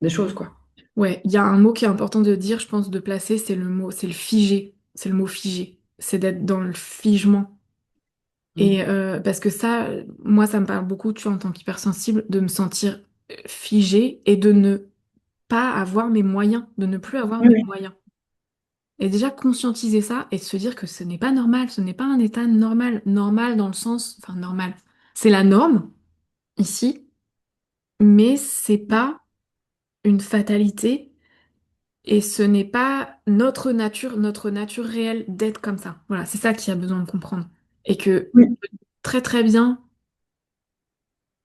des choses, quoi. Ouais, il y a un mot qui est important de dire, je pense, de placer, c'est le mot, c'est le figé. C'est le mot figé. C'est d'être dans le figement. Et Mm. parce que ça, moi, ça me parle beaucoup, tu vois, en tant qu'hypersensible, de me sentir figée et de ne pas avoir mes moyens, de ne plus avoir Oui, mes oui. moyens. Et déjà conscientiser ça et de se dire que ce n'est pas normal, ce n'est pas un état normal. Normal dans le sens, enfin normal, c'est la norme ici, mais c'est pas une fatalité et ce n'est pas notre nature réelle d'être comme ça. Voilà, c'est ça qu'il y a besoin de comprendre. Et que Oui. très très bien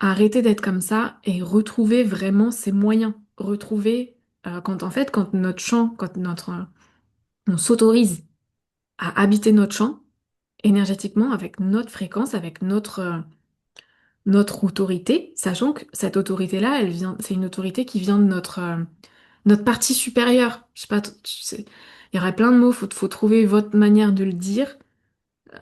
arrêter d'être comme ça et retrouver vraiment ses moyens. Retrouver quand en fait, quand notre champ, quand on s'autorise à habiter notre champ énergétiquement avec notre fréquence, avec notre autorité, sachant que cette autorité-là, elle vient, c'est une autorité qui vient de notre partie supérieure. Je sais pas, il y aurait plein de mots, faut trouver votre manière de le dire.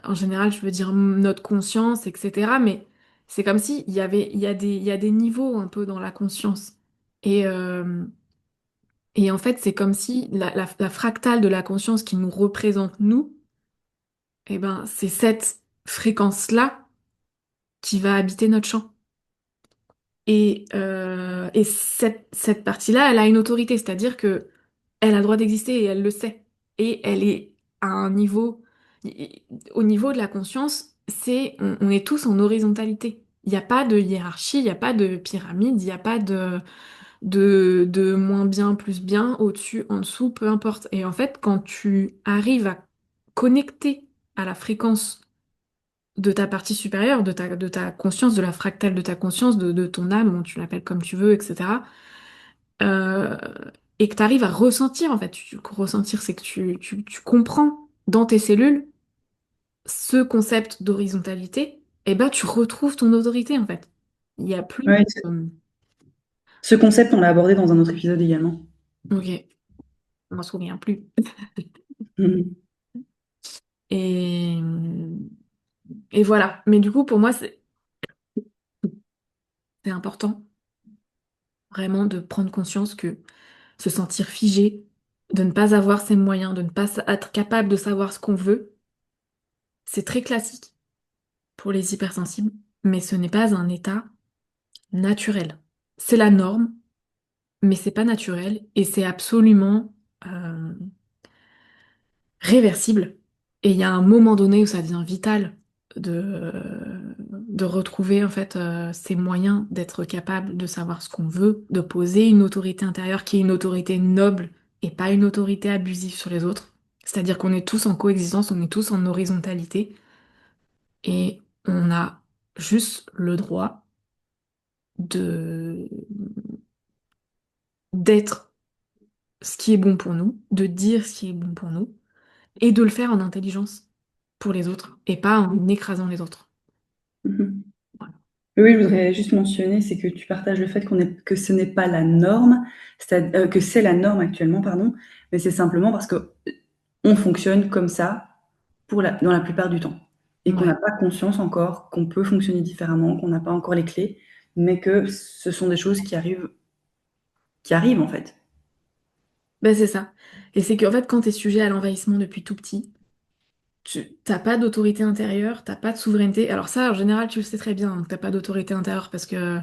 En général, je veux dire notre conscience, etc. Mais c'est comme si il y a des niveaux un peu dans la conscience. Et, euh, et en fait, c'est comme si la fractale de la conscience qui nous représente nous, eh ben, c'est cette fréquence-là qui va habiter notre champ. Et cette partie-là, elle a une autorité, c'est-à-dire que elle a le droit d'exister et elle le sait. Et elle est à un niveau, au niveau de la conscience, on est tous en horizontalité. Il n'y a pas de hiérarchie, il n'y a pas de pyramide, il n'y a pas de moins bien, plus bien, au-dessus, en dessous, peu importe. Et en fait, quand tu arrives à connecter à la fréquence de ta partie supérieure, de ta conscience, de la fractale de ta conscience, de ton âme, bon, tu l'appelles comme tu veux, etc. euh, et que tu arrives à ressentir, en fait, ressentir, c'est que tu comprends dans tes cellules ce concept d'horizontalité, et ben tu retrouves ton autorité, en fait. Il n'y a plus Ouais, de... ce concept, on l'a abordé dans un autre épisode également. Ok, on m'en souvient plus. Mhm. Et, et voilà. Mais du coup, pour moi, c'est important vraiment de prendre conscience que se sentir figé, de ne pas avoir ses moyens, de ne pas être capable de savoir ce qu'on veut, c'est très classique pour les hypersensibles, mais ce n'est pas un état naturel. C'est la norme, mais c'est pas naturel et c'est absolument euh, réversible. Et il y a un moment donné où ça devient vital de retrouver en fait ces moyens d'être capable de savoir ce qu'on veut, de poser une autorité intérieure qui est une autorité noble et pas une autorité abusive sur les autres. C'est-à-dire qu'on est tous en coexistence, on est tous en horizontalité et on a juste le droit de d'être ce qui est bon pour nous, de dire ce qui est bon pour nous et de le faire en intelligence pour les autres et pas en écrasant les autres. Mhm. Voilà. Oui, je voudrais juste mentionner, c'est que tu partages le fait que ce n'est pas la norme, que c'est la norme actuellement, pardon, mais c'est simplement parce que on fonctionne comme ça dans la plupart du temps. Et qu'on n'a Ouais. pas conscience encore qu'on peut fonctionner différemment, qu'on n'a pas encore les clés, mais que ce sont des choses qui arrivent en fait. Ben c'est ça. Et c'est qu'en fait, quand tu es sujet à l'envahissement depuis tout petit, tu t'as pas d'autorité intérieure, t'as pas de souveraineté. Alors ça, en général, tu le sais très bien, hein, que t'as pas d'autorité intérieure parce que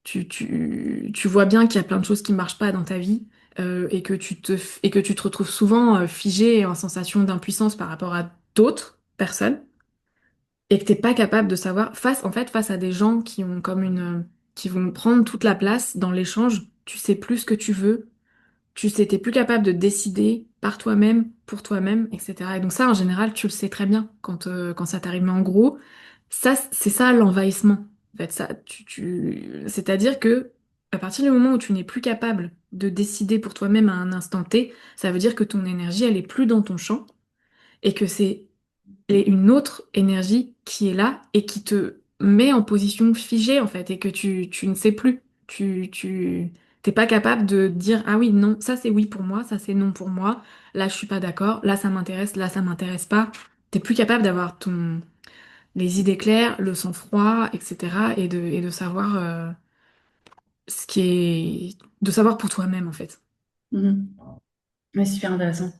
tu vois bien qu'il y a plein de choses qui marchent pas dans ta vie et que tu te retrouves souvent figé et en sensation d'impuissance par rapport à d'autres personnes et que t'es pas capable de savoir en fait face à des gens qui ont comme qui vont prendre toute la place dans l'échange, tu sais plus ce que tu veux, tu sais, t'es plus capable de décider par toi-même, pour toi-même, etc. Et donc ça, en général, tu le sais très bien quand ça t'arrive. Mais en gros, ça, c'est ça l'envahissement. En fait, ça, c'est-à-dire que à partir du moment où tu n'es plus capable de décider pour toi-même à un instant T, ça veut dire que ton énergie, elle est plus dans ton champ et que c'est une autre énergie qui est là et qui te met en position figée en fait et que tu ne sais plus. T'es pas capable de dire ah oui, non, ça c'est oui pour moi, ça c'est non pour moi, là je suis pas d'accord, là ça m'intéresse pas. T'es plus capable d'avoir les idées claires, le sang-froid, etc. et de savoir ce qui est de savoir pour toi-même en fait. Mhm. Ouais, super intéressant.